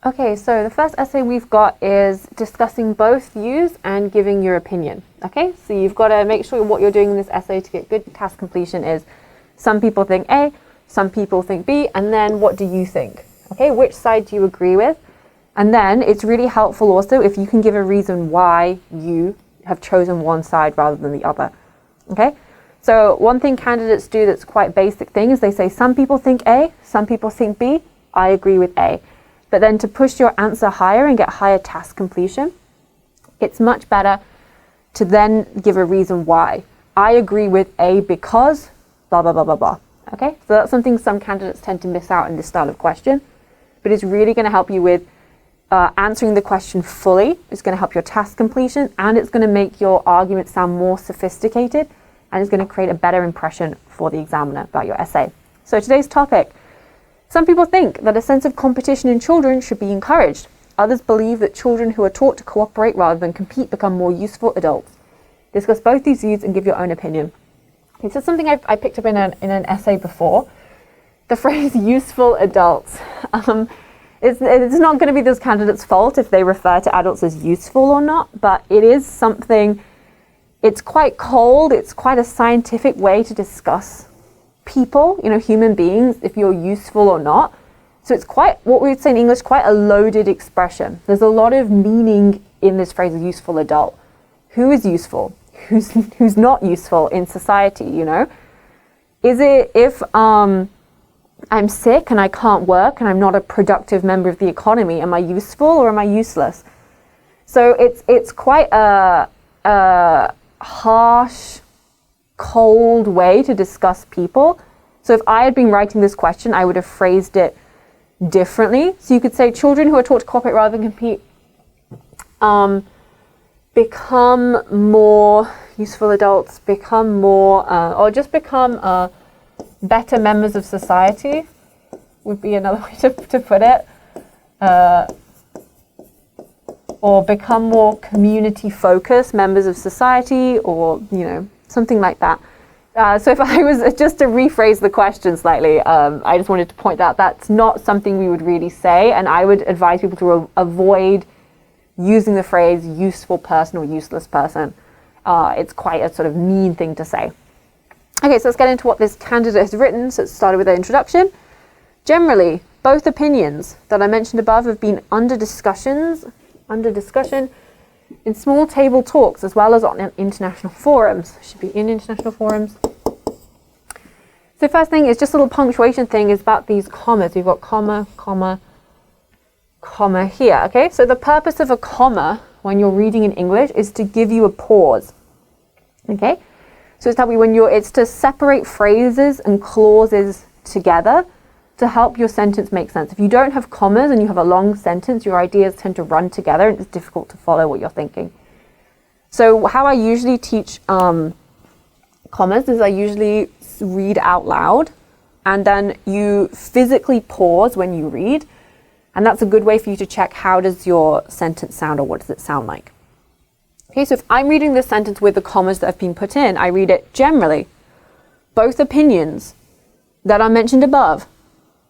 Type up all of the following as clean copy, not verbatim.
Okay, so the first essay we've got is discussing both views and giving your opinion. Okay, so you've got to make sure what you're doing in this essay to get good task completion is some people think A, some people think B, and then what do you think? Okay, which side do you agree with? And then it's really helpful also if you can give a reason why you have chosen one side rather than the other. Okay, so one thing candidates do that's quite basic thing is they say some people think A, some people think B, I agree with A. But then to push your answer higher and get higher task completion, it's much better to then give a reason why. I agree with A because blah, blah, blah, blah, blah. Okay, so that's something some candidates tend to miss out in this style of question, but it's really going to help you with answering the question fully. It's going to help your task completion, and it's going to make your argument sound more sophisticated, and it's going to create a better impression for the examiner about your essay. So today's topic: some people think that a sense of competition in children should be encouraged. Others believe that children who are taught to cooperate rather than compete become more useful adults. Discuss both these views and give your own opinion. This is something I picked up in an essay before. The phrase useful adults. It's not going to be those candidates' fault if they refer to adults as useful or not, but it is something, it's quite cold, it's quite a scientific way to discuss people, human beings, if you're useful or not. So it's quite, what we would say in English, quite a loaded expression. There's a lot of meaning in this phrase, useful adult. Who is useful? Who's not useful in society, Is it if I'm sick and I can't work and I'm not a productive member of the economy, am I useful or am I useless? So it's quite a harsh, cold way to discuss people. So if I had been writing this question, I would have phrased it differently. So you could say children who are taught to cooperate rather than compete become more useful adults, become more, or just become better members of society would be another way to put it. Or become more community focused members of society, or, something like that. So if I was just to rephrase the question slightly, I just wanted to point out that's not something we would really say, and I would advise people to avoid using the phrase useful person or useless person. It's quite a sort of mean thing to say. Okay, so let's get into what this candidate has written. So it started with an introduction. Generally, both opinions that I mentioned above have been under discussion in small table talks as well as on international forums. Should be in international forums. So first thing is just a little punctuation thing is about these commas. We've got comma, comma, comma here. Okay, so the purpose of a comma when you're reading in English is to give you a pause. Okay, so it's to separate phrases and clauses together to help your sentence make sense. If you don't have commas and you have a long sentence, your ideas tend to run together and it's difficult to follow what you're thinking. So how I usually teach commas is I usually read out loud and then you physically pause when you read, and that's a good way for you to check how does your sentence sound or what does it sound like. Okay, so if I'm reading this sentence with the commas that have been put in, I read it generally. Both opinions that are mentioned above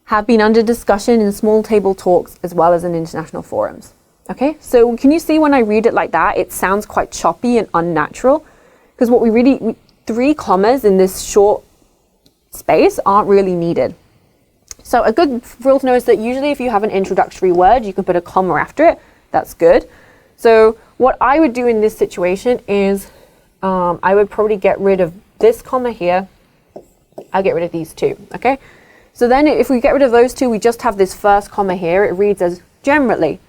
have been under discussion in small table talks as well as in international forums. Okay, so can you see when I read it like that, it sounds quite choppy and unnatural? Because what three commas in this short space aren't really needed. So a good rule to know is that usually if you have an introductory word, you can put a comma after it. That's good. So what I would do in this situation is I would probably get rid of this comma here. I'll get rid of these two, okay? So then if we get rid of those two, we just have this first comma here. It reads as generally.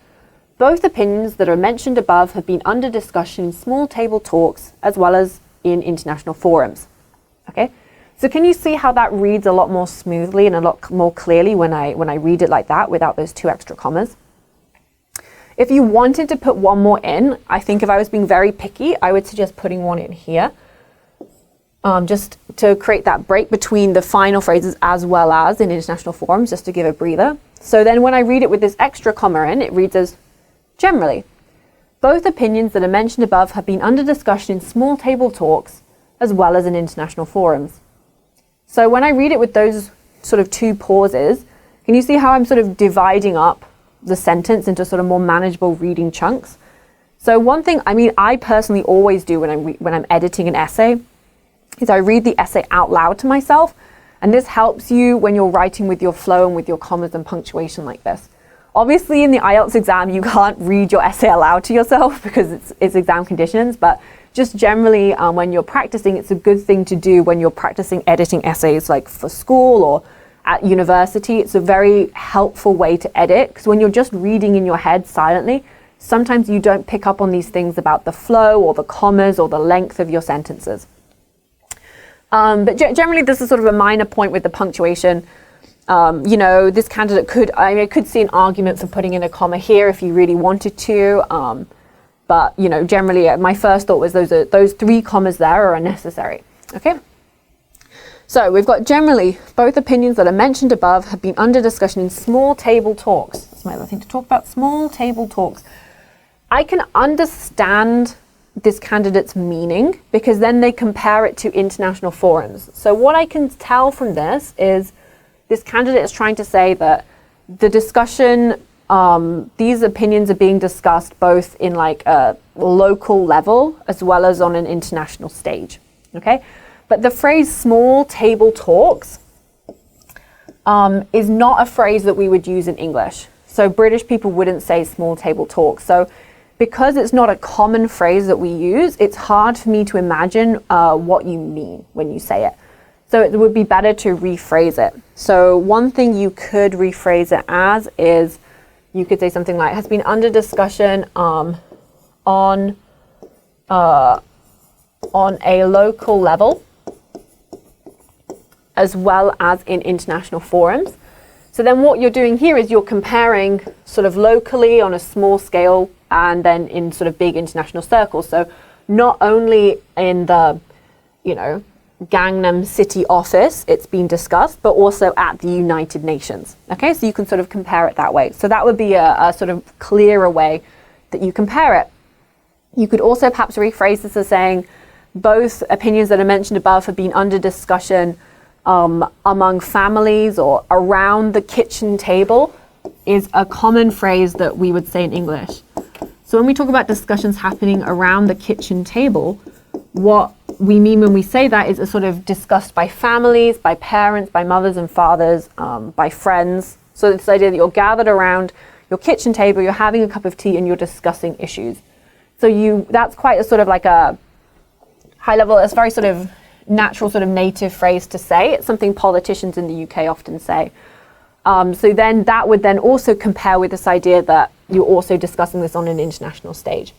Both opinions that are mentioned above have been under discussion in small table talks as well as in international forums. Okay, so can you see how that reads a lot more smoothly and a lot more clearly when I read it like that without those two extra commas? If you wanted to put one more in, I think if I was being very picky, I would suggest putting one in here. Just to create that break between the final phrases as well as in international forums, just to give a breather. So then when I read it with this extra comma in, it reads as generally. Both opinions that are mentioned above have been under discussion in small table talks as well as in international forums. So when I read it with those sort of two pauses, can you see how I'm sort of dividing up the sentence into sort of more manageable reading chunks? So one thing, I mean, I personally always do when I'm editing an essay is I read the essay out loud to myself. And this helps you when you're writing with your flow and with your commas and punctuation like this. Obviously, in the IELTS exam, you can't read your essay aloud to yourself because it's exam conditions. But just generally, when you're practicing, it's a good thing to do when you're practicing editing essays like for school or at university. It's a very helpful way to edit because when you're just reading in your head silently, sometimes you don't pick up on these things about the flow or the commas or the length of your sentences. But generally, this is sort of a minor point with the punctuation. You know, this candidate could see an argument for putting in a comma here if you really wanted to. But, you know, generally, my first thought was those three commas there are unnecessary. Okay? So we've got generally, both opinions that are mentioned above have been under discussion in small table talks. That's my other thing to talk about, small table talks. I can understand this candidate's meaning because then they compare it to international forums. So what I can tell from this is this candidate is trying to say that the discussion, these opinions are being discussed both in like a local level as well as on an international stage, okay? But the phrase small table talks is not a phrase that we would use in English. So British people wouldn't say small table talks. So because it's not a common phrase that we use, it's hard for me to imagine what you mean when you say it. So it would be better to rephrase it. So one thing you could rephrase it as is, you could say something like, has been under discussion on a local level as well as in international forums. So then what you're doing here is you're comparing sort of locally on a small scale and then in sort of big international circles. So not only in the, you know, Gangnam City office it's been discussed, but also at the United Nations. Okay, so you can sort of compare it that way. So that would be a sort of clearer way that you compare it. You could also perhaps rephrase this as saying, both opinions that are mentioned above have been under discussion among families or around the kitchen table is a common phrase that we would say in English. So when we talk about discussions happening around the kitchen table, what we mean when we say that is a sort of discussed by families, by parents, by mothers and fathers, by friends. So it's the idea that you're gathered around your kitchen table, you're having a cup of tea and you're discussing issues. So that's quite a sort of like a high level, it's very sort of natural sort of native phrase to say. It's something politicians in the UK often say. So then that would then also compare with this idea that you're also discussing this on an international stage.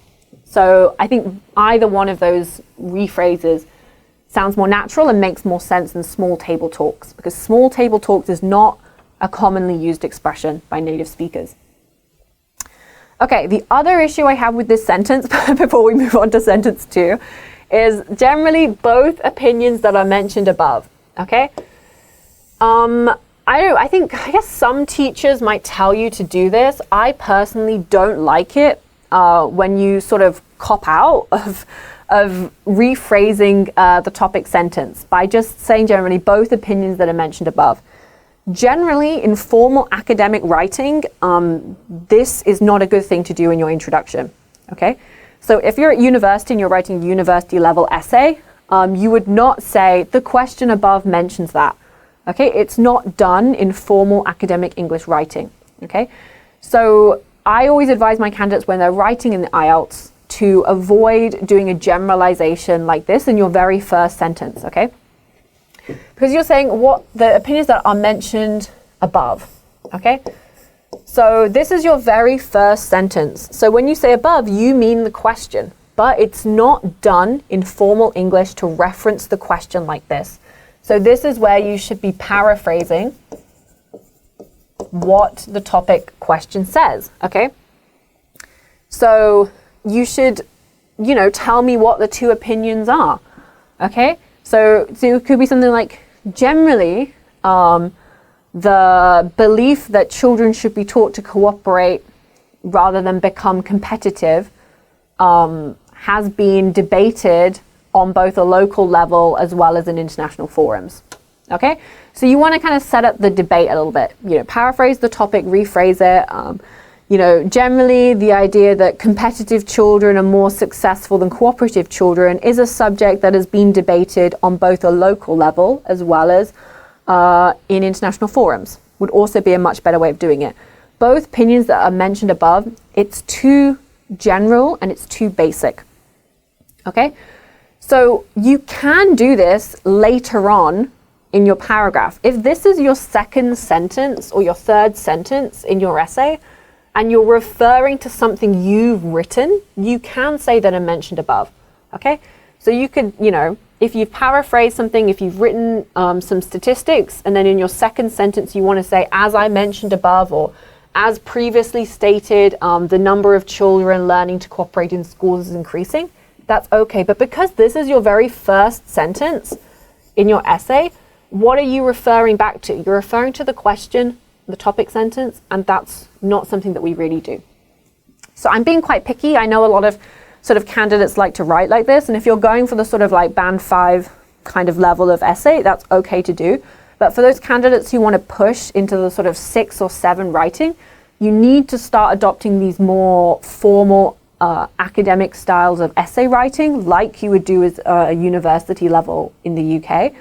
So I think either one of those rephrases sounds more natural and makes more sense than small table talks, because small table talks is not a commonly used expression by native speakers. Okay, the other issue I have with this sentence before we move on to sentence 2 is generally both opinions that are mentioned above. Okay, I guess some teachers might tell you to do this. I personally don't like it when you sort of cop out of rephrasing the topic sentence by just saying generally both opinions that are mentioned above. Generally, in formal academic writing, this is not a good thing to do in your introduction. Okay, so if you're at university and you're writing a university level essay, you would not say the question above mentions that. Okay, it's not done in formal academic English writing. Okay, so I always advise my candidates when they're writing in the IELTS to avoid doing a generalization like this in your very first sentence. Okay, because you're saying what the opinions that are mentioned above. Okay, so this is your very first sentence. So when you say above, you mean the question, but it's not done in formal English to reference the question like this. So this is where you should be paraphrasing what the topic question says, okay? So you should, tell me what the two opinions are, okay? So it could be something like, generally, the belief that children should be taught to cooperate rather than become competitive has been debated on both a local level as well as in international forums. Okay, so you want to kind of set up the debate a little bit, you know, paraphrase the topic, rephrase it. You know, generally the idea that competitive children are more successful than cooperative children is a subject that has been debated on both a local level as well as in international forums, would also be a much better way of doing it. Both opinions that are mentioned above, it's too general and it's too basic. Okay, so you can do this later on in your paragraph. If this is your second sentence or your third sentence in your essay, and you're referring to something you've written, you can say that are mentioned above, okay? So you could, you know, if you've paraphrased something, if you've written some statistics, and then in your second sentence you want to say, as I mentioned above, or as previously stated, the number of children learning to cooperate in schools is increasing, that's okay. But because this is your very first sentence in your essay, what are you referring back to? You're referring to the question, the topic sentence, and that's not something that we really do. So I'm being quite picky. I know a lot of sort of candidates like to write like this, and if you're going for the sort of like band 5 kind of level of essay, that's okay to do. But for those candidates who want to push into the sort of 6 or 7 writing, you need to start adopting these more formal academic styles of essay writing, like you would do as a university level in the UK.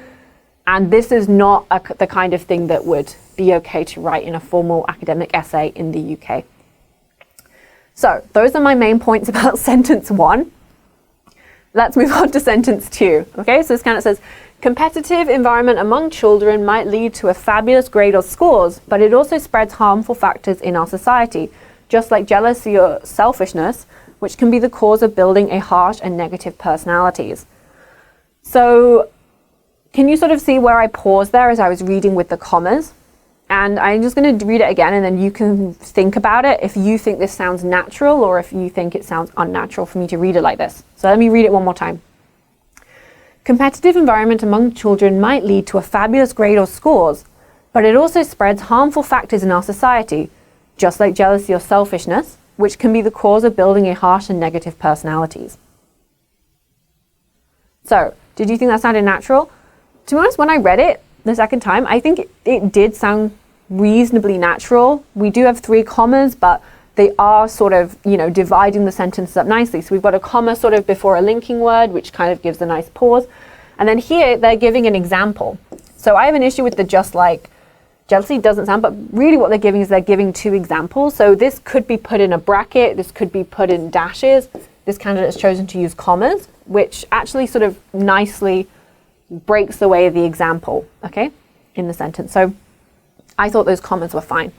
And this is not the kind of thing that would be okay to write in a formal academic essay in the UK. So those are my main points about sentence 1. Let's move on to sentence 2. Okay, so this candidate says, competitive environment among children might lead to a fabulous grade or scores, but it also spreads harmful factors in our society, just like jealousy or selfishness, which can be the cause of building a harsh and negative personalities. So can you sort of see where I paused there as I was reading with the commas? And I'm just going to read it again, and then you can think about it if you think this sounds natural or if you think it sounds unnatural for me to read it like this. So let me read it one more time. Competitive environment among children might lead to a fabulous grade or scores, but it also spreads harmful factors in our society, just like jealousy or selfishness, which can be the cause of building a harsh and negative personalities. So, did you think that sounded natural? To be honest, when I read it the second time, I think it did sound reasonably natural. We do have 3 commas, but they are sort of, you know, dividing the sentences up nicely. So we've got a comma sort of before a linking word, which kind of gives a nice pause. And then here they're giving an example. So I have an issue with the just like. Jealousy doesn't sound, but really what they're giving is they're giving 2 examples. So this could be put in a bracket, this could be put in dashes. This candidate has chosen to use commas, which actually sort of nicely breaks away the example, okay, in the sentence. So I thought those commas were fine.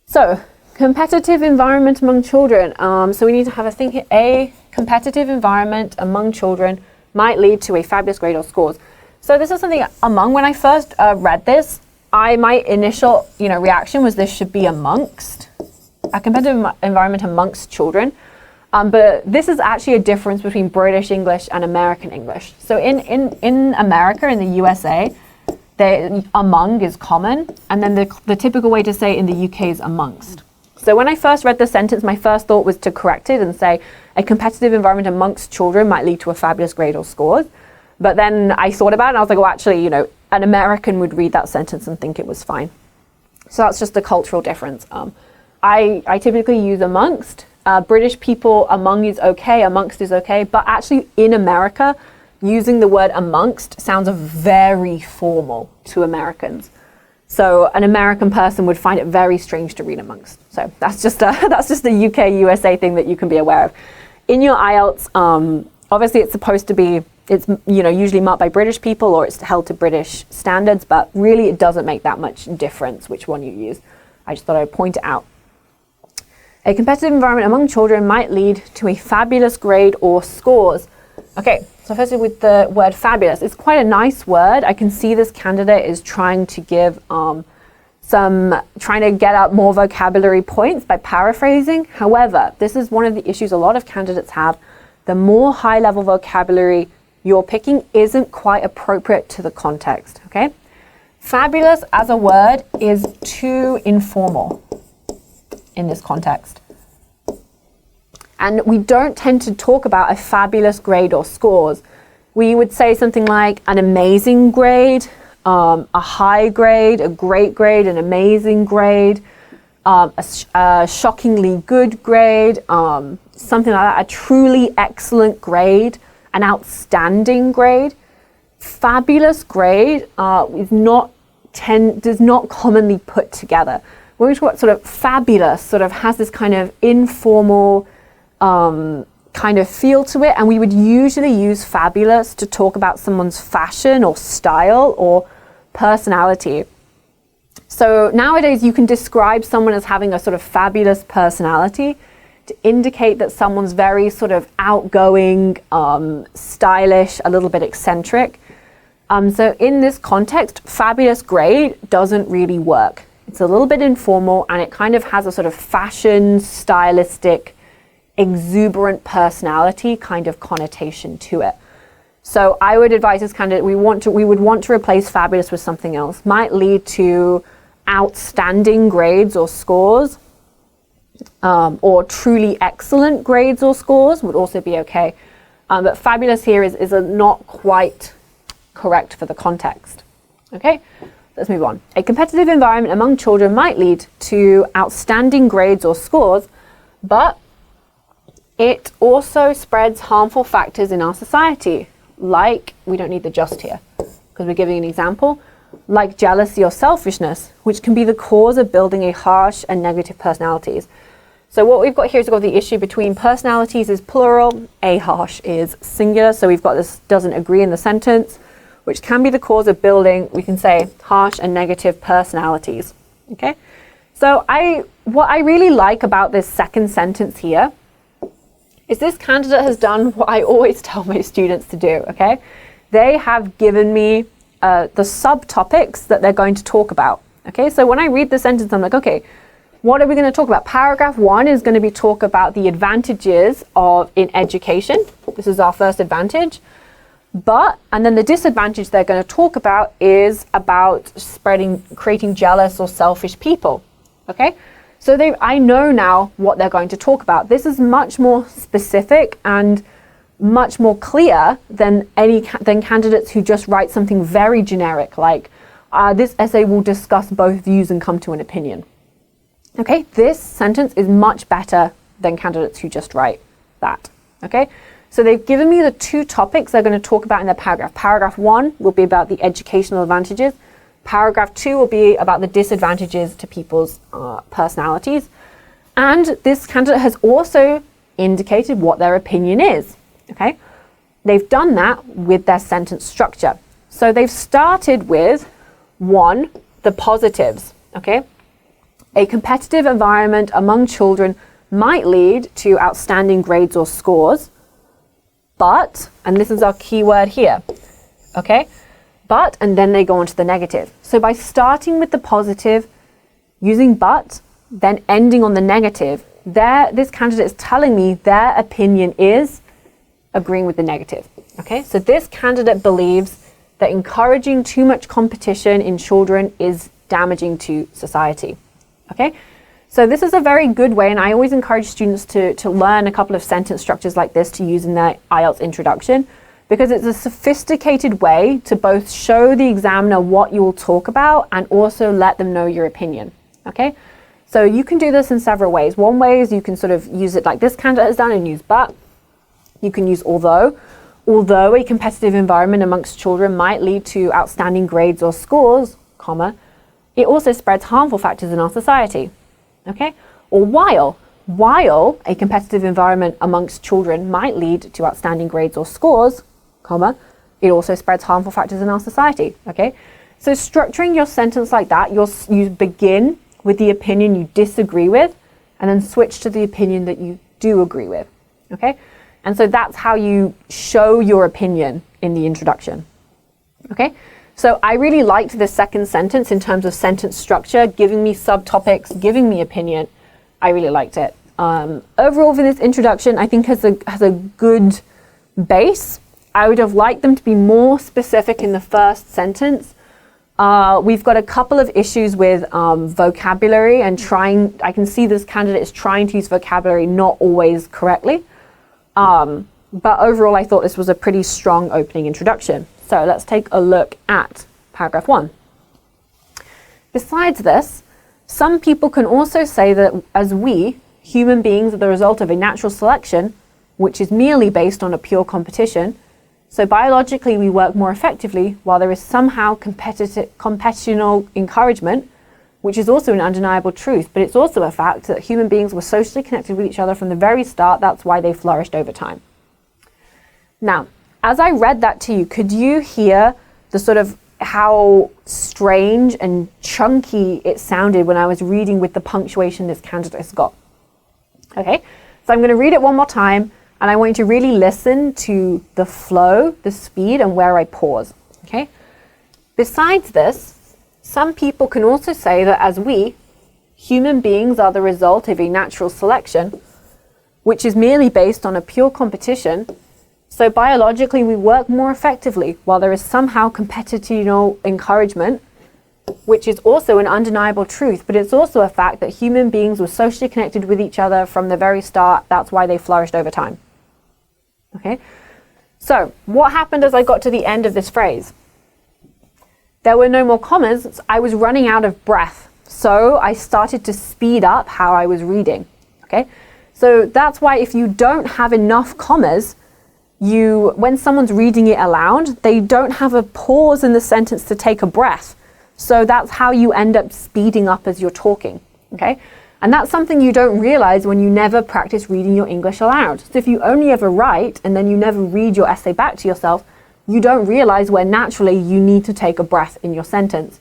So competitive environment among children. So we need to have a think here. A competitive environment among children might lead to a fabulous grade or scores. So this is something among, when I first read this, my initial, you know, reaction was this should be amongst, a competitive environment amongst children. But this is actually a difference between British English and American English. So in America, in the USA, among is common, and then the typical way to say it in the UK is amongst. So when I first read the sentence, my first thought was to correct it and say a competitive environment amongst children might lead to a fabulous grade or scores. But then I thought about it and I was like, well, actually, you know, an American would read that sentence and think it was fine. So that's just a cultural difference. I typically use amongst. British people, among is okay, amongst is okay, but actually in America, using the word amongst sounds very formal to Americans. So an American person would find it very strange to read amongst. So that's just a UK, USA thing that you can be aware of. In your IELTS, obviously it's supposed to be, it's, you know, usually marked by British people or it's held to British standards, but really it doesn't make that much difference which one you use. I just thought I'd point it out. A competitive environment among children might lead to a fabulous grade or scores. Okay, so firstly with the word fabulous, it's quite a nice word. I can see this candidate is trying to give trying to get out more vocabulary points by paraphrasing. However, this is one of the issues a lot of candidates have. The more high-level vocabulary you're picking isn't quite appropriate to the context, okay? Fabulous as a word is too informal in this context. And we don't tend to talk about a fabulous grade or scores. We would say something like an amazing grade, a high grade, a great grade, an amazing grade, a shockingly good grade, something like that, a truly excellent grade, an outstanding grade. Fabulous grade does not commonly put together. When we talk about sort of fabulous, sort of has this kind of informal kind of feel to it, and we would usually use fabulous to talk about someone's fashion or style or personality. So nowadays you can describe someone as having a sort of fabulous personality to indicate that someone's very sort of outgoing, stylish, a little bit eccentric. So in this context, fabulous grade doesn't really work. It's a little bit informal, and it kind of has a sort of fashion, stylistic, exuberant personality kind of connotation to it. So I would advise this candidate, we would want to replace fabulous with something else. Might lead to outstanding grades or scores, or truly excellent grades or scores would also be okay. But fabulous here is not quite correct for the context. Okay, let's move on. A competitive environment among children might lead to outstanding grades or scores, but it also spreads harmful factors in our society. Like, we don't need the just here because we're giving an example, like jealousy or selfishness, which can be the cause of building a harsh and negative personalities. So what we've got here is we've got the issue between personalities is plural, a harsh is singular. So we've got this doesn't agree in the sentence, which can be the cause of building, we can say, harsh and negative personalities. Okay. So what I really like about this second sentence here is this candidate has done what I always tell my students to do, okay? They have given me the subtopics that they're going to talk about, okay? So when I read the sentence, I'm like, okay, what are we going to talk about? Paragraph 1 is going to be talk about the advantages in education. This is our first advantage. And then the disadvantage they're going to talk about is about creating jealous or selfish people, okay? So I know now what they're going to talk about. This is much more specific and much more clear than candidates who just write something very generic, like this essay will discuss both views and come to an opinion. Okay, this sentence is much better than candidates who just write that. Okay, so they've given me the 2 topics they're going to talk about in their paragraph. Paragraph 1 will be about the educational advantages. Paragraph 2 will be about the disadvantages to people's personalities. And this candidate has also indicated what their opinion is. Okay, they've done that with their sentence structure. So they've started with 1, the positives. Okay, a competitive environment among children might lead to outstanding grades or scores. But, and this is our key word here, okay? But, and then they go on to the negative. So by starting with the positive, using but, then ending on the negative, this candidate is telling me their opinion is agreeing with the negative. Okay, so this candidate believes that encouraging too much competition in children is damaging to society. Okay, so this is a very good way, and I always encourage students to learn a couple of sentence structures like this to use in their IELTS introduction, because it's a sophisticated way to both show the examiner what you will talk about and also let them know your opinion. Okay, so you can do this in several ways. One way is you can sort of use it like this candidate has done and use but. You can use although. Although a competitive environment amongst children might lead to outstanding grades or scores, comma, it also spreads harmful factors in our society. Okay, or while a competitive environment amongst children might lead to outstanding grades or scores, comma, it also spreads harmful factors in our society. Okay, so structuring your sentence like that, you begin with the opinion you disagree with and then switch to the opinion that you do agree with. Okay, and so that's how you show your opinion in the introduction. Okay, so I really liked this second sentence in terms of sentence structure, giving me subtopics, giving me opinion. I really liked it. Overall for this introduction, I think has a good base. I would have liked them to be more specific in the first sentence. We've got a couple of issues with vocabulary and I can see this candidate is trying to use vocabulary not always correctly. But overall, I thought this was a pretty strong opening introduction. So let's take a look at paragraph 1. Besides this, some people can also say that as we, human beings, are the result of a natural selection, which is merely based on a pure competition, so biologically we work more effectively while there is somehow competitional encouragement, which is also an undeniable truth, but it's also a fact that human beings were socially connected with each other from the very start. That's why they flourished over time. Now, as I read that to you, could you hear the sort of how strange and chunky it sounded when I was reading with the punctuation this candidate has got? Okay, so I'm going to read it one more time, and I want you to really listen to the flow, the speed, and where I pause. Okay? Besides this, some people can also say that as we, human beings, are the result of a natural selection, which is merely based on a pure competition, so biologically we work more effectively while there is somehow competitive encouragement, which is also an undeniable truth, but it's also a fact that human beings were socially connected with each other from the very start. That's why they flourished over time. Okay, so what happened as I got to the end of this phrase? There were no more commas. I was running out of breath, so I started to speed up how I was reading. Okay, so that's why if you don't have enough commas, when someone's reading it aloud, they don't have a pause in the sentence to take a breath. So that's how you end up speeding up as you're talking, okay? And that's something you don't realize when you never practice reading your English aloud. So if you only ever write and then you never read your essay back to yourself, you don't realize where naturally you need to take a breath in your sentence.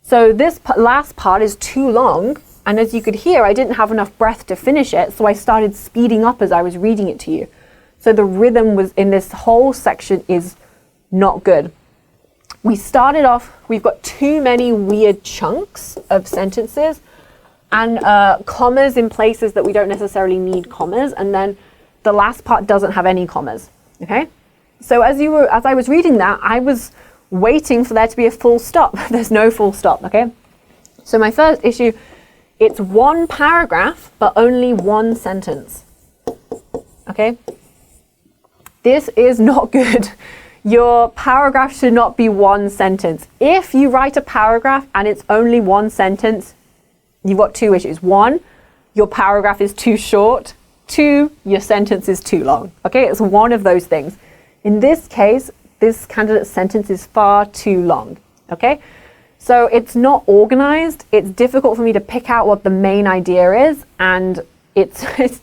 So this last part is too long, and as you could hear, I didn't have enough breath to finish it, so I started speeding up as I was reading it to you. So the rhythm was in this whole section is not good. We started off, we've got too many weird chunks of sentences and commas in places that we don't necessarily need commas, and then the last part doesn't have any commas, okay? So as I was reading that, I was waiting for there to be a full stop. There's no full stop, okay? So my first issue, it's one paragraph, but only one sentence, okay? This is not good. Your paragraph should not be one sentence. If you write a paragraph and it's only one sentence, you've got two issues. One, your paragraph is too short. Two, your sentence is too long. Okay, it's one of those things. In this case, this candidate's sentence is far too long. Okay, so it's not organized. It's difficult for me to pick out what the main idea is, and it's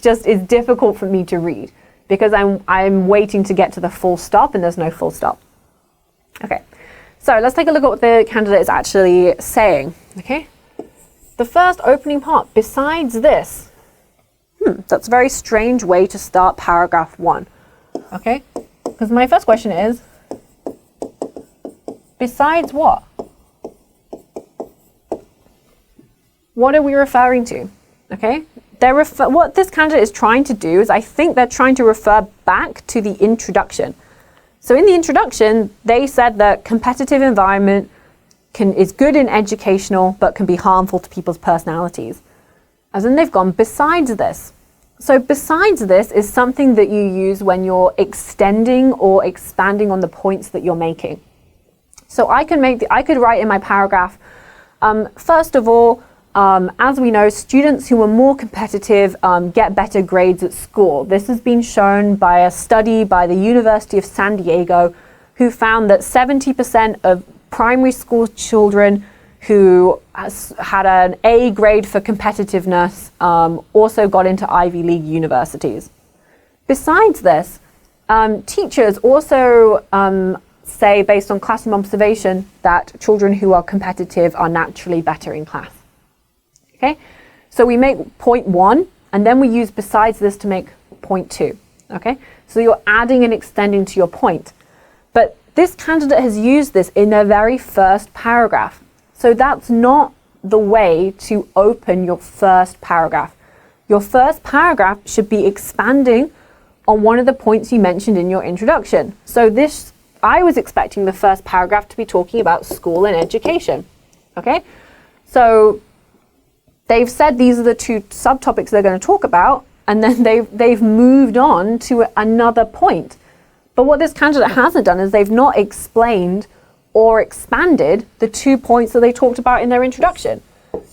difficult for me to read, because I'm waiting to get to the full stop and there's no full stop. Okay, so let's take a look at what the candidate is actually saying. Okay, the first opening part, besides this, that's a very strange way to start paragraph 1. Okay, because my first question is, besides what? What are we referring to? Okay, what this candidate is trying to do is, I think they're trying to refer back to the introduction. So in the introduction, they said that competitive environment is good in educational, but can be harmful to people's personalities. As in they've gone, besides this. So besides this is something that you use when you're extending or expanding on the points that you're making. So I could write in my paragraph, first of all, as we know, students who are more competitive get better grades at school. This has been shown by a study by the University of San Diego, who found that 70% of primary school children who had an A grade for competitiveness also got into Ivy League universities. Besides this, teachers also say, based on classroom observation, that children who are competitive are naturally better in class. Okay, so we make point 1, and then we use besides this to make point 2. Okay, so you're adding and extending to your point. But this candidate has used this in their very first paragraph. So that's not the way to open your first paragraph. Your first paragraph should be expanding on one of the points you mentioned in your introduction. So I was expecting the first paragraph to be talking about school and education. Okay, so they've said these are the two subtopics they're going to talk about, and then they've moved on to another point. But what this candidate hasn't done is they've not explained or expanded the 2 points that they talked about in their introduction.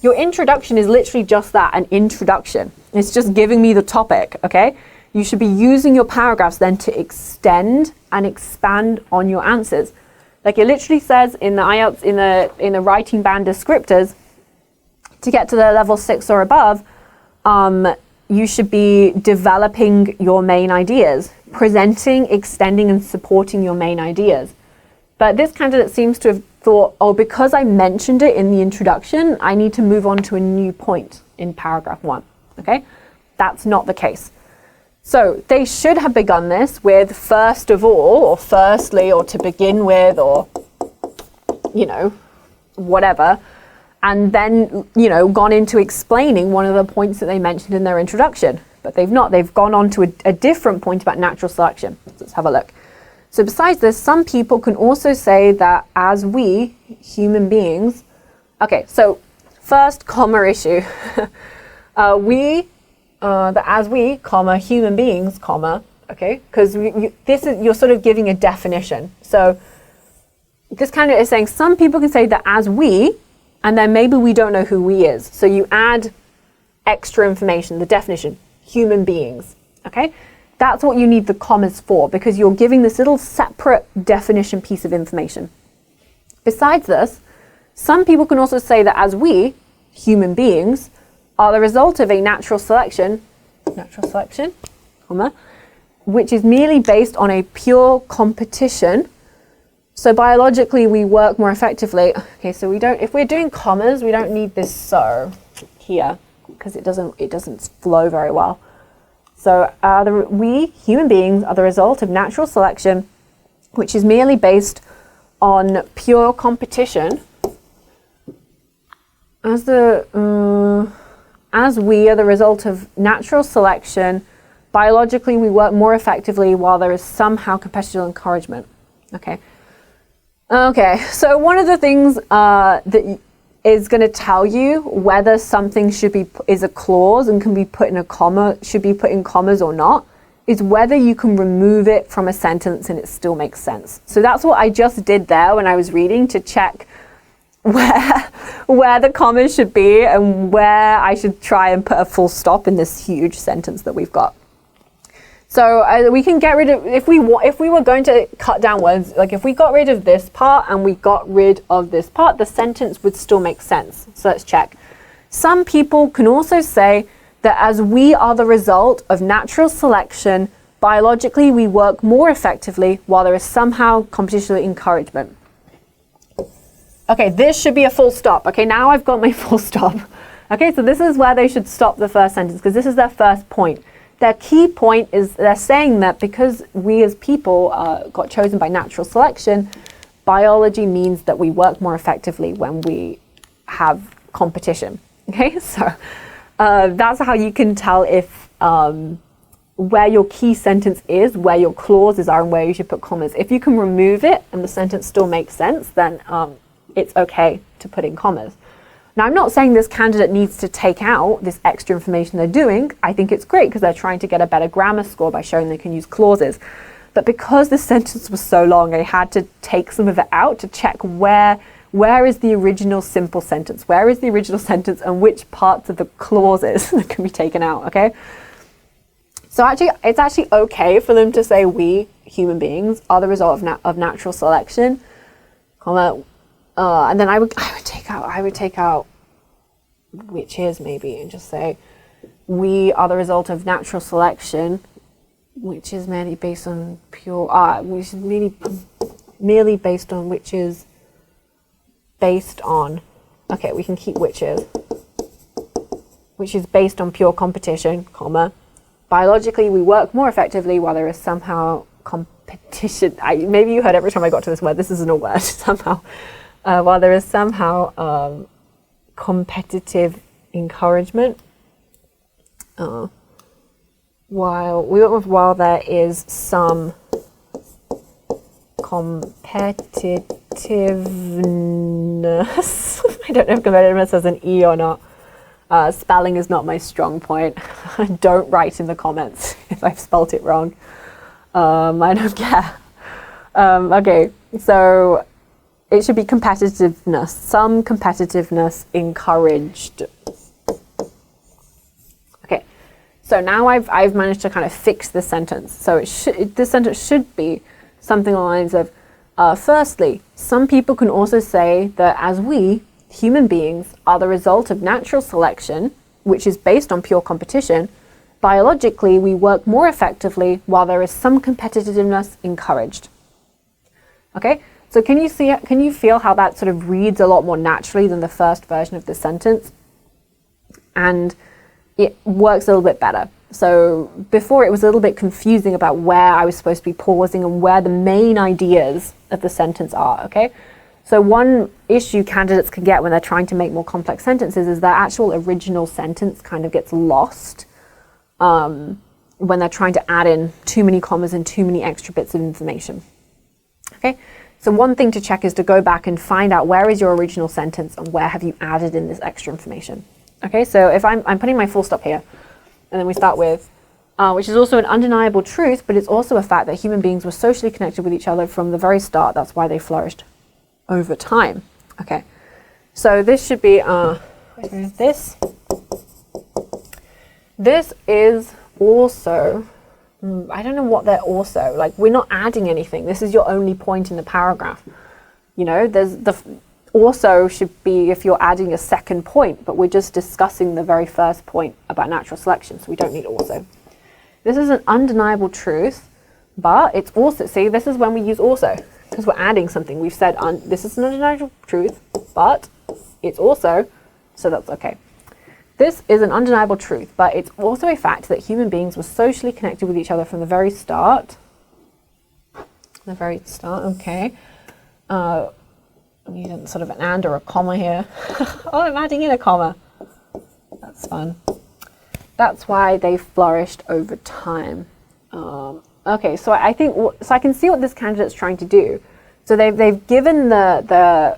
Your introduction is literally just that, an introduction. It's just giving me the topic, okay? You should be using your paragraphs then to extend and expand on your answers. Like it literally says in the IELTS, in the writing band descriptors, to get to the level 6 or above, you should be developing your main ideas, presenting, extending, and supporting your main ideas. But this candidate seems to have thought, oh, because I mentioned it in the introduction, I need to move on to a new point in paragraph 1, okay? That's not the case. So they should have begun this with first of all, or firstly, or to begin with, or, you know, whatever, and then, you know, gone into explaining one of the points that they mentioned in their introduction. But they've not. They've gone on to a different point about natural selection. Let's have a look. So besides this, some people can also say that as we, human beings, okay, so first comma issue, that as we, comma, human beings, comma, okay, because this is, you're sort of giving a definition. So this candidate is saying some people can say that as we, and then maybe we don't know who we is. So you add extra information, the definition, human beings, okay? That's what you need the commas for, because you're giving this little separate definition piece of information. Besides this, some people can also say that as we, human beings, are the result of a natural selection, comma, which is merely based on a pure competition. So biologically, we work more effectively. Okay, so we don't, if we're doing commas, we don't need this so here, because it doesn't flow very well. So we, human beings, are the result of natural selection, which is merely based on pure competition. As we are the result of natural selection, biologically we work more effectively while there is somehow competitive encouragement. Okay. Okay, so one of the things that is going to tell you whether something is a clause and can be put in a comma, should be put in commas or not, is whether you can remove it from a sentence and it still makes sense. So that's what I just did there when I was reading, to check where the commas should be and where I should try and put a full stop in this huge sentence that we've got. So we can get rid of, if we were going to cut down words, like if we got rid of this part and we got rid of this part, the sentence would still make sense. So let's check. Some people can also say that as we are the result of natural selection, biologically we work more effectively while there is somehow competition encouragement. Okay, this should be a full stop. Okay, now I've got my full stop. Okay, so this is where they should stop the first sentence, because this is their first point. Their key point is they're saying that because we as people got chosen by natural selection, biology means that we work more effectively when we have competition. Okay, so that's how you can tell if where your key sentence is, where your clauses are, and where you should put commas. If you can remove it and the sentence still makes sense, then it's okay to put in commas. Now, I'm not saying this candidate needs to take out this extra information they're doing. I think it's great because they're trying to get a better grammar score by showing they can use clauses. But because the sentence was so long, I had to take some of it out to check where is the original simple sentence? Where is the original sentence and which parts of the clauses that can be taken out, okay? So actually, it's actually okay for them to say we, human beings, are the result of natural selection, comma, and then I would take out which is maybe, and just say we are the result of natural selection, which is merely based on which is merely based on which is based on. Okay, we can keep which is based on pure competition, comma. Biologically, we work more effectively while there is somehow competition. Maybe you heard every time I got to this word. This isn't a word somehow. While there is somehow competitive encouragement, while there is some competitiveness, I don't know if competitiveness has an E or not. Spelling is not my strong point. Don't write in the comments if I've spelt it wrong. I don't care. Okay, so it should be competitiveness, some competitiveness encouraged. Okay, so now I've managed to kind of fix this sentence. So this sentence should be something along the lines of, firstly, some people can also say that as we, human beings, are the result of natural selection, which is based on pure competition, biologically we work more effectively while there is some competitiveness encouraged. Okay, so can you feel how that sort of reads a lot more naturally than the first version of the sentence? And it works a little bit better. So before it was a little bit confusing about where I was supposed to be pausing and where the main ideas of the sentence are, okay? So one issue candidates can get when they're trying to make more complex sentences is their actual original sentence kind of gets lost when they're trying to add in too many commas and too many extra bits of information. Okay, so one thing to check is to go back and find out where is your original sentence and where have you added in this extra information. Okay, so if I'm putting my full stop here, and then we start with, which is also an undeniable truth, but it's also a fact that human beings were socially connected with each other from the very start. That's why they flourished over time. Okay, so this should be, this is also, I don't know what they're also, like we're not adding anything. This is your only point in the paragraph. You know, there's the also should be if you're adding a second point, but we're just discussing the very first point about natural selection, so we don't need also. This is an undeniable truth, but it's also, see, this is when we use also, because we're adding something. We've said this is an undeniable truth, but it's also, so that's okay. This is an undeniable truth, but it's also a fact that human beings were socially connected with each other from the very start. The very start, okay. I need sort of an and or a comma here. Oh, I'm adding in a comma. That's fun. That's why they flourished over time. Okay, so I think, so I can see what this candidate's trying to do. So they've given the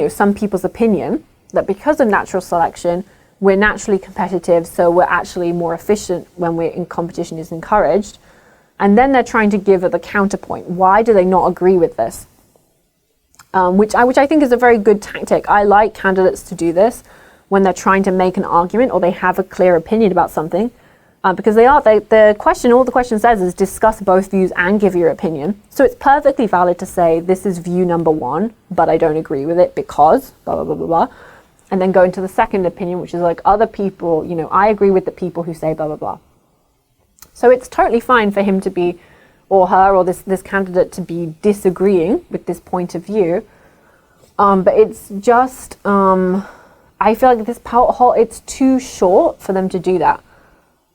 some people's opinion that because of natural selection, we're naturally competitive, so we're actually more efficient when we're in competition is encouraged. And then they're trying to give the counterpoint. Why do they not agree with this? Which I think is a very good tactic. I like candidates to do this when they're trying to make an argument or they have a clear opinion about something, because all the question says is discuss both views and give your opinion. So it's perfectly valid to say this is view number one, but I don't agree with it because blah blah blah blah blah, and then go into the second opinion, which is like other people. You know, I agree with the people who say blah blah blah. So it's totally fine for him to be, or her, or this candidate to be disagreeing with this point of view. But it's just, I feel like this it's too short for them to do that.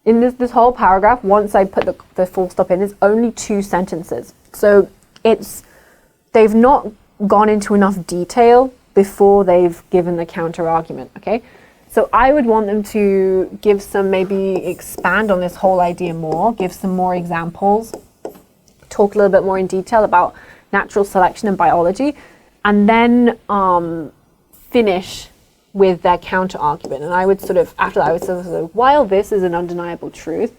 In this whole paragraph, once I put the full stop in, it's only 2 sentences. So they've not gone into enough detail before they've given the counter argument, okay? So I would want them to give some, maybe expand on this whole idea more, give some more examples, talk a little bit more in detail about natural selection and biology, and then finish with their counter argument. And I would sort of, after that, I would sort of, while this is an undeniable truth,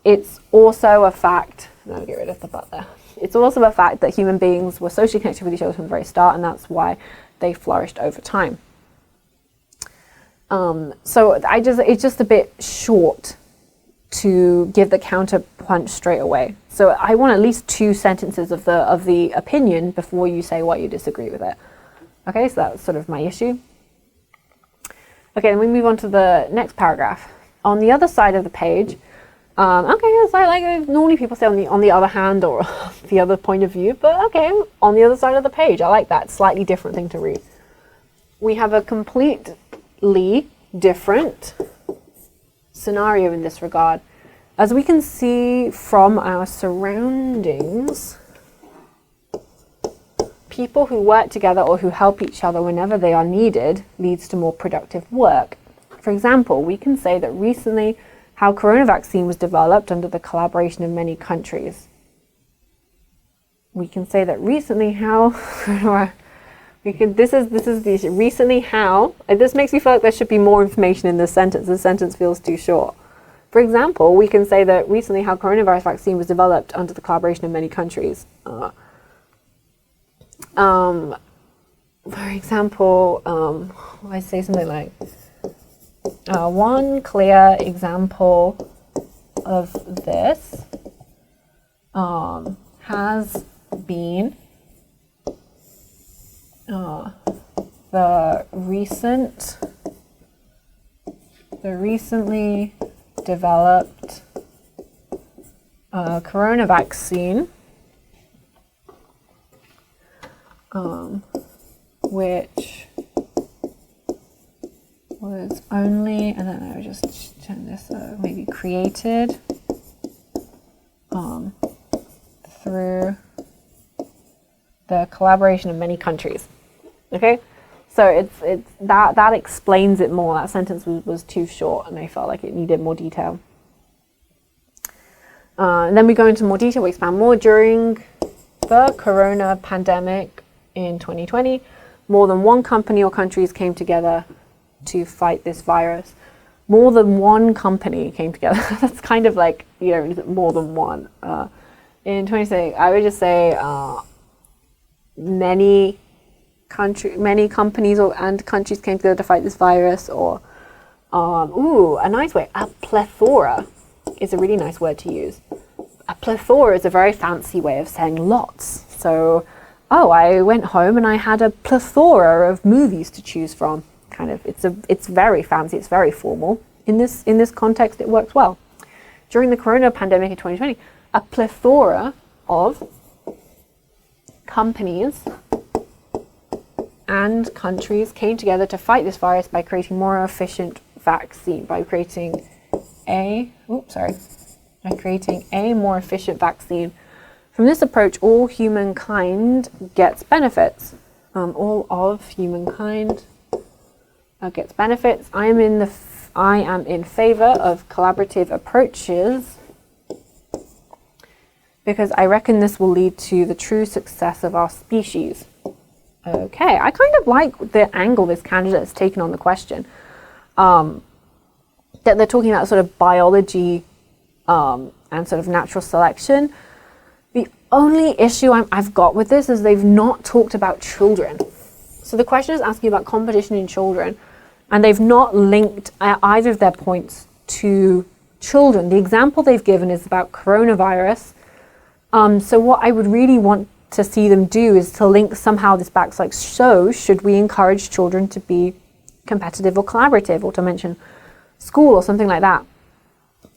it's also a fact, no, get rid of the but there. It's also a fact that human beings were socially connected with each other from the very start, and that's why they flourished over time. So it's just a bit short to give the counter punch straight away. So I want at least 2 sentences of the opinion before you say why you disagree with it. Okay, so that's sort of my issue. Okay, then we move on to the next paragraph. On the other side of the page, okay, so like normally people say on the other hand or the other point of view, but okay, on the other side of the page, I like that. Slightly different thing to read. We have a completely different scenario in this regard. As we can see from our surroundings, people who work together or who help each other whenever they are needed leads to more productive work. For example, we can say that recently how corona vaccine was developed under the collaboration of many countries. We can say that recently how this makes me feel like there should be more information in this sentence. This sentence feels too short. For example, we can say that recently how coronavirus vaccine was developed under the collaboration of many countries. For example, I say something like, one clear example of this has been the recently developed corona vaccine, which was only, and then I would just turn this, maybe created through the collaboration of many countries. Okay, so it's that explains it more. That sentence was too short, and I felt like it needed more detail. And then we go into more detail. We expand more. During the corona pandemic in 2020, more than one company or countries came together to fight this virus. More than one company came together. That's kind of like, you know, more than one. In 2020, I would just say many companies and countries came together to fight this virus, or a nice way, a plethora is a really nice word to use. A plethora is a very fancy way of saying lots. So, I went home and I had a plethora of movies to choose from. Kind of, it's very fancy, it's very formal. In this context, it works well. During the corona pandemic in 2020, a plethora of companies and countries came together to fight this virus by creating more efficient vaccine, by creating a more efficient vaccine. From this approach, all humankind gets benefits. All of humankind gets benefits. I am in favor of collaborative approaches because I reckon this will lead to the true success of our species. Okay, I kind of like the angle this candidate has taken on the question. That they're talking about sort of biology and sort of natural selection. The only issue I've got with this is they've not talked about children. So the question is asking about competition in children, and they've not linked either of their points to children. The example they've given is about coronavirus. So what I would really want to see them do is to link somehow this back, like, so should we encourage children to be competitive or collaborative, or to mention school or something like that.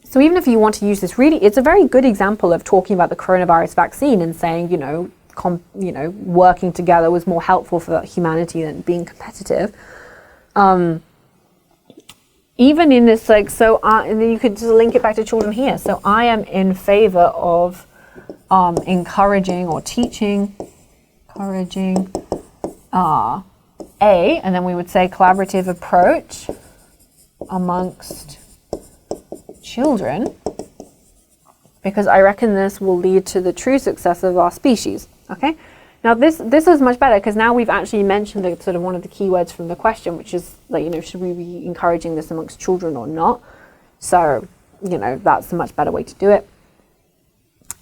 So even if you want to use this, really, it's a very good example of talking about the coronavirus vaccine and saying, working together was more helpful for humanity than being competitive. Even in this, and then you could just link it back to children here. So I am in favor of encouraging or encouraging and then we would say collaborative approach amongst children, because I reckon this will lead to the true success of our species. Okay, now this is much better, because now we've actually mentioned the sort of one of the keywords from the question, which is like, should we be encouraging this amongst children or not? So that's a much better way to do it.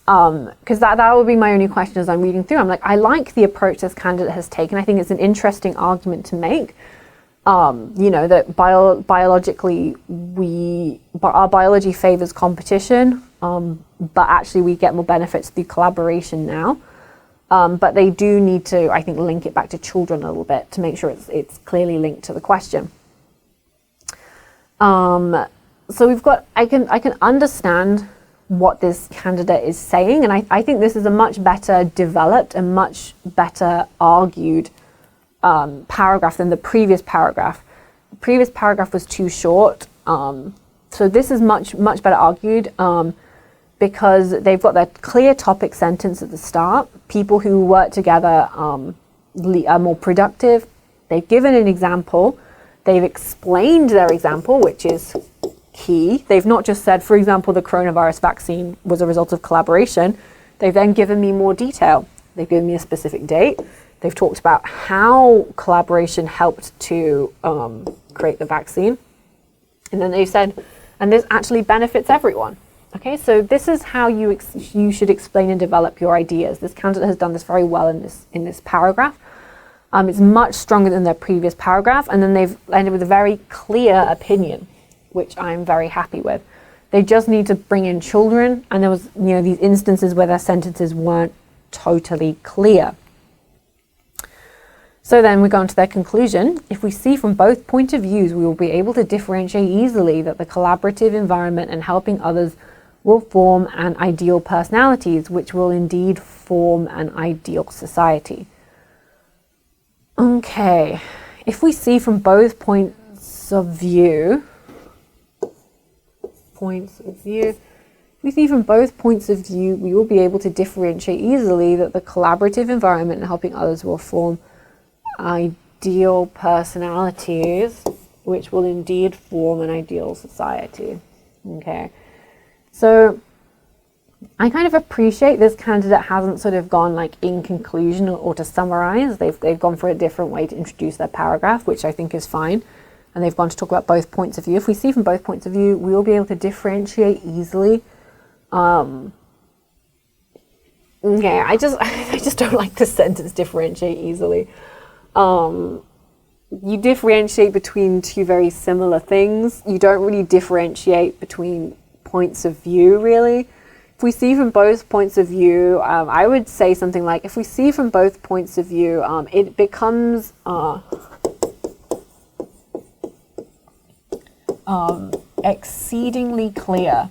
Because that would be my only question as I'm reading through. I'm like, I like the approach this candidate has taken. I think it's an interesting argument to make. That biologically our biology favors competition, but actually we get more benefits through collaboration now. But they do need to, I think, link it back to children a little bit to make sure it's clearly linked to the question. So we've got, I can understand what this candidate is saying, and I think this is a much better developed and much better argued paragraph than the previous paragraph. The previous paragraph was too short, so this is much better argued, because they've got their clear topic sentence at the start. People who work together are more productive. They've given an example. They've explained their example, which is key. They've not just said, for example, the coronavirus vaccine was a result of collaboration. They've then given me more detail. They've given me a specific date. They've talked about how collaboration helped to create the vaccine. And then they've said, and this actually benefits everyone. Okay, so this is how you should explain and develop your ideas. This candidate has done this very well in this paragraph. It's much stronger than their previous paragraph, and then they've ended with a very clear opinion, which I'm very happy with. They just need to bring in children, and there was, these instances where their sentences weren't totally clear. So then we go on to their conclusion. If we see from both point of views, we will be able to differentiate easily that the collaborative environment and helping others will form an ideal personalities, which will indeed form an ideal society. Okay, if we see from both points of view, we will be able to differentiate easily that the collaborative environment and helping others will form ideal personalities, which will indeed form an ideal society. Okay, so I kind of appreciate this candidate hasn't sort of gone like in conclusion or to summarize. They've gone for a different way to introduce their paragraph, which I think is fine. And they've gone to talk about both points of view. If we see from both points of view, we will be able to differentiate easily. Okay, I just don't like the sentence differentiate easily. You differentiate between two very similar things. You don't really differentiate between points of view, really. If we see from both points of view, I would say something like, if we see from both points of view, it becomes exceedingly clear.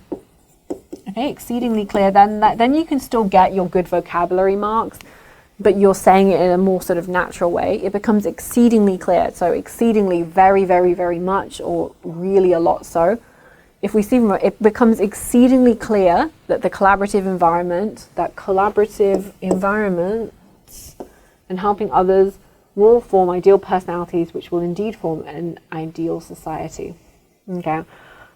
Okay, exceedingly clear. Then you can still get your good vocabulary marks, but you're saying it in a more sort of natural way. It becomes exceedingly clear. So exceedingly, very, very, very much, or really a lot so. If we see, it becomes exceedingly clear that the collaborative environment, and helping others will form ideal personalities, which will indeed form an ideal society. Okay.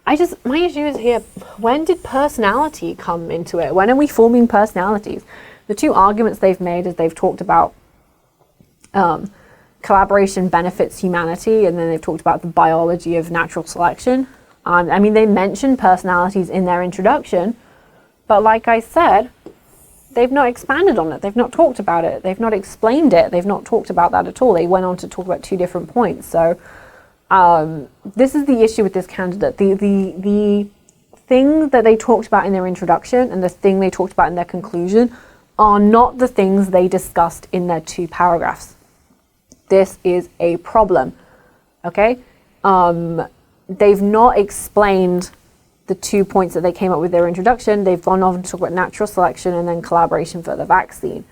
My issue is here, when did personality come into it? When are we forming personalities? The two arguments they've made is they've talked about collaboration benefits humanity, and then they've talked about the biology of natural selection. I mean, they mentioned personalities in their introduction, but like I said, they've not expanded on it. They've not talked about it. They've not explained it. They've not talked about that at all. They went on to talk about two different points. So this is the issue with this candidate. The thing that they talked about in their introduction and the thing they talked about in their conclusion are not the things they discussed in their two paragraphs. This is a problem, okay? They've not explained the 2 points that they came up with their introduction. They've gone on to talk about natural selection and then collaboration for the vaccine.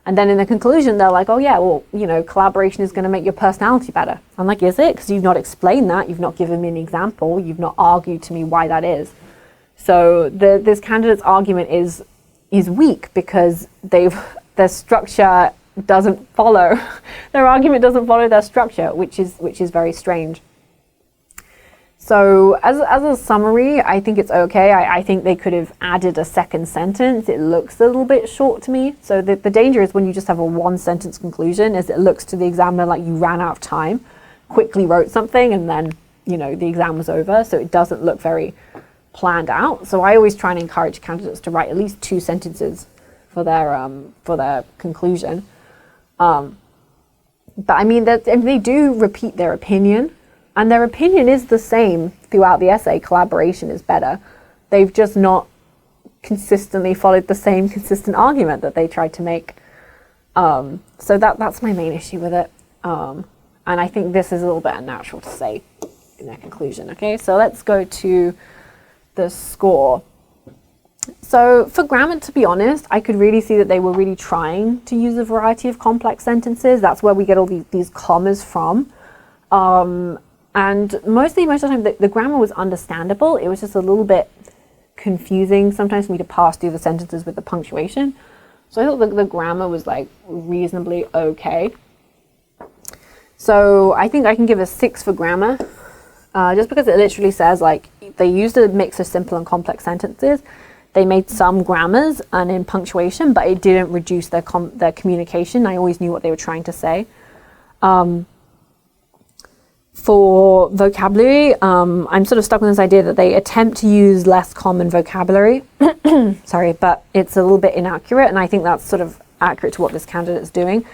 And then in the conclusion, they're like, oh yeah, well, collaboration is going to make your personality better. I'm like, is it? Because you've not explained that. You've not given me an example. You've not argued to me why that is. So this candidate's argument is weak because their structure doesn't follow. Their argument doesn't follow their structure, which is very strange. So as a summary, I think it's okay. I think they could have added a second sentence. It looks a little bit short to me. So the danger is when you just have a one sentence conclusion is it looks to the examiner like you ran out of time, quickly wrote something, and then, the exam was over. So it doesn't look very planned out. So I always try and encourage candidates to write at least 2 sentences for their conclusion. But I mean, they do repeat their opinion. And their opinion is the same throughout the essay. Collaboration is better. They've just not consistently followed the same consistent argument that they tried to make. So that's my main issue with it. And I think this is a little bit unnatural to say in their conclusion. Okay, so let's go to the score. So for grammar, to be honest, I could really see that they were really trying to use a variety of complex sentences. That's where we get all these commas from. And most of the time, the grammar was understandable. It was just a little bit confusing sometimes for me to pass through the sentences with the punctuation. So I thought the grammar was like reasonably okay. So I think I can give a 6 for grammar, just because it literally says like they used a mix of simple and complex sentences. They made some grammars and in punctuation, but it didn't reduce their For vocabulary, I'm sort of stuck on this idea that they attempt to use less common vocabulary. Sorry, but it's a little bit inaccurate, and I think that's sort of accurate to what this candidate is doing.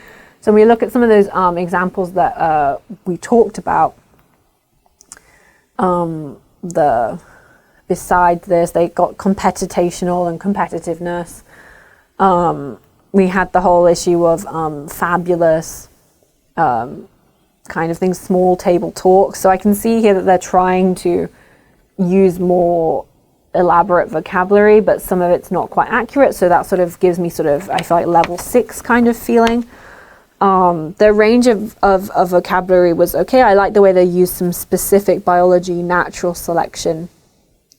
So when we look at some of those examples that we talked about, besides this, they got computational and competitiveness. We had the whole issue of fabulous, kind of things, small table talk. So I can see here that they're trying to use more elaborate vocabulary, but some of it's not quite accurate. So that sort of gives me sort of, I feel like level 6 kind of feeling. The range of vocabulary was okay. I like the way they used some specific biology, natural selection,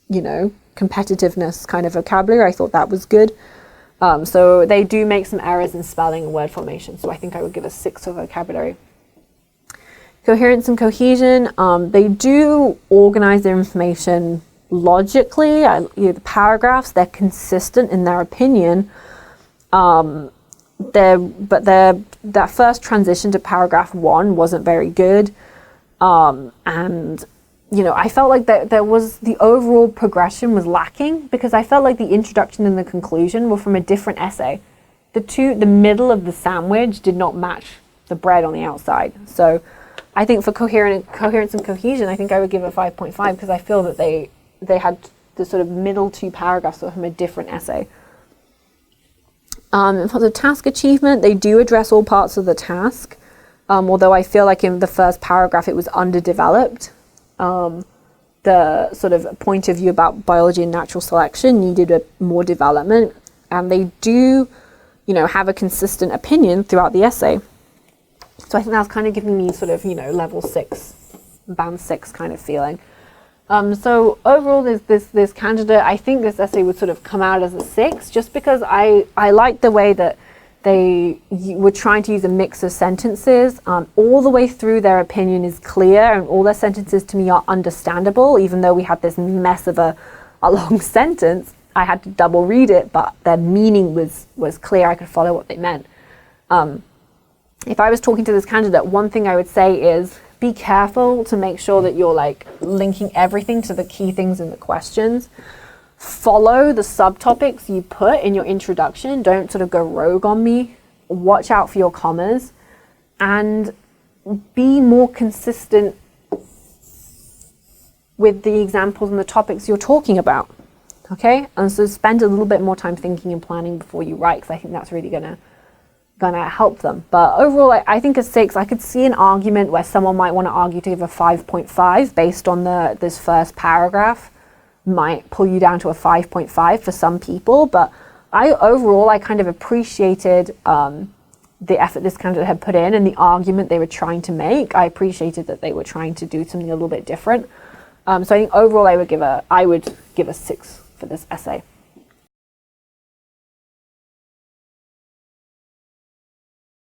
you know, competitiveness kind of vocabulary. I thought that was good. So they do make some errors in spelling and word formation. So I think I would give a 6 for vocabulary. Coherence and cohesion, they do organize their information logically. The paragraphs, they're consistent in their opinion. That first transition to paragraph 1 wasn't very good. And, you know, I felt like there was, the overall progression was lacking, because I felt like the introduction and the conclusion were from a different essay. The middle of the sandwich did not match the bread on the outside. So I think for coherence and cohesion, I think I would give a 5.5, because I feel that they had the sort of middle 2 paragraphs from a different essay. For the task achievement, they do address all parts of the task, although I feel like in the first paragraph it was underdeveloped. The sort of point of view about biology and natural selection needed more development, and they do, you know, have a consistent opinion throughout the essay. So I think that's kind of giving me sort of, you know, level 6, band 6 kind of feeling. So overall, this candidate, I think this essay would sort of come out as a 6, just because I like the way that they were trying to use a mix of sentences. All the way through, their opinion is clear, and all their sentences to me are understandable, even though we had this mess of a long sentence. I had to double read it, but their meaning was clear. I could follow what they meant. If I was talking to this candidate, one thing I would say is be careful to make sure that you're like linking everything to the key things in the questions. Follow the subtopics you put in your introduction. Don't sort of go rogue on me. Watch out for your commas, and be more consistent with the examples and the topics you're talking about. Okay? And so spend a little bit more time thinking and planning before you write, because I think that's really gonna help them. But overall, I think a 6. I could see an argument where someone might want to argue to give a 5.5 based on this first paragraph. Might pull you down to a 5.5 for some people, but overall I kind of appreciated the effort this candidate had put in and the argument they were trying to make. I appreciated that they were trying to do something a little bit different. So I think overall I would give a 6 for this essay.